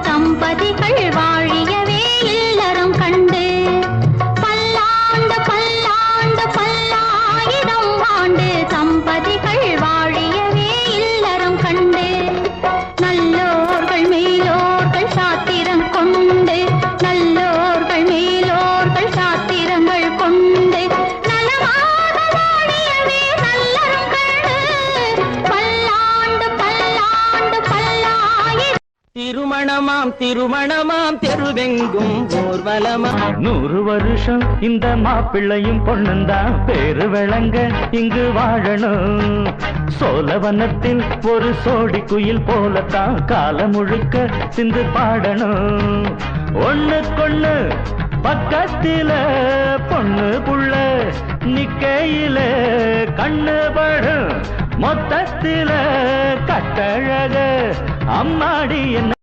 தம்பதிகள் வாழியவே இல்லறம் கண்டு பல்லாண்டு பல்லாண்டு பல்லாயிரம் ஆண்டு தம்பதிகள் வாழியவே இல்லறம் கண்டு நல்லோர்கள் மேலோர்கள் சாத்திரம் கொண்டு நல்லோர்கள் மேலோர்கள் சாத்திரங்கள் கொண்டு நலமாக வாழியவே நல்லறம் கண்டு பல்லாண்டு பல்லாண்டு பல்லாயிரம் திருமணமாம் திருமணமாம் தெருவெங்கும் ஊர்வலமா 100 வருஷம் இந்த மாப்பிள்ளையும் பொண்ணுந்தான் பேரு விளங்க இங்கு வாழணும் சோழவனத்தில் ஒரு சோடி குயில் போலத்தான் காலம் முழுக்க சிந்து பாடணும் ஒண்ணுக்கொண்ணு பக்கத்தில பொண்ணு புள்ள நிக்கையில கண்ணு படும் மொத்தத்தில கட்டழக அம்மாடி என்ன